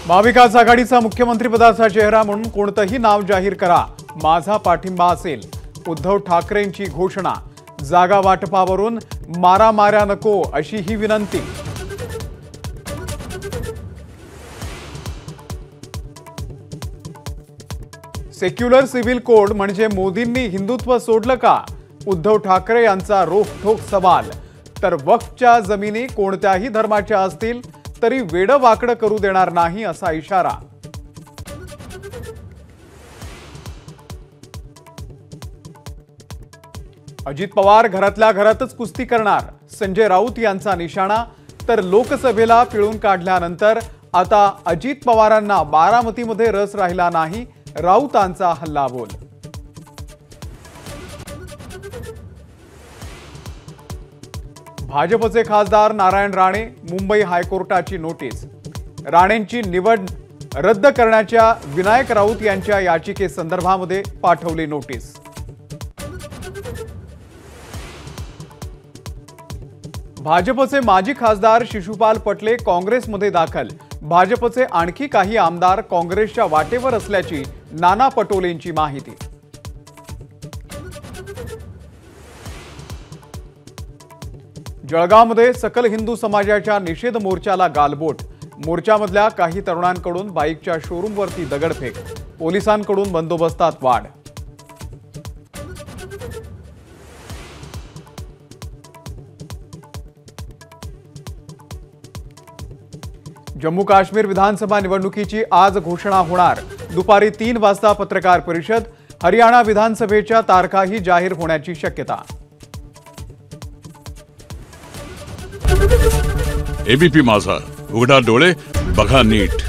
महाविकास आघाडीचा मुख्यमंत्रीपदाचा चेहरा म्हणून कोणतंही नाव जाहीर करा, माझा पाठिंबा असेल। उद्धव ठाकरेंची घोषणा। जागा वाटपावरून मारामाऱ्या नको अशी ही विनंती। सेक्युलर सिव्हिल कोड म्हणजे मोदींनी हिंदुत्व सोडलं का? उद्धव ठाकरे यांचा रोखठोक सवाल। तर वक्फच्या जमिनी कोणत्याही धर्माच्या असतील तरी वेडवाकडं करू देणार नाही असा इशारा। अजित पवार घरातल्या घरातच कुस्ती करणार, संजय राऊत यांचा निशाणा। तर लोकसभेला पिळून काढल्यानंतर आता अजित पवारांना बारामतीमध्ये रस राहिला नाही, राऊतांचा हल्लाबोल। भाजपचे खासदार नारायण राणे, मुंबई हायकोर्टाची नोटीस। राणेंची निवड रद्द करण्याच्या विनायक राऊत यांच्या याचिकेसंदर्भामध्ये पाठवली नोटीस। भाजपचे माजी खासदार शिशुपाल पटले काँग्रेसमध्ये दाखल। भाजपचे आणखी काही आमदार काँग्रेसच्या वाटेवर असल्याची नाना पटोलेंची माहिती। जळगावमध्ये सकल हिंदू समाजाच्या निषेध मोर्चाला गालबोट। मोर्चामधल्या काही तरुणांकडून बाईकच्या शोरूमवरती दगडफेक, पोलिसांकडून बंदोबस्तात वाढ। जम्मू काश्मीर विधानसभा निवडणुकीची आज घोषणा होणार। दुपारी 3 वाजता पत्रकार परिषद। हरियाणा विधानसभेच्या तारखाही जाहीर होण्याची शक्यता। एबीपी माझा, उघडा डोळे बघा नीट।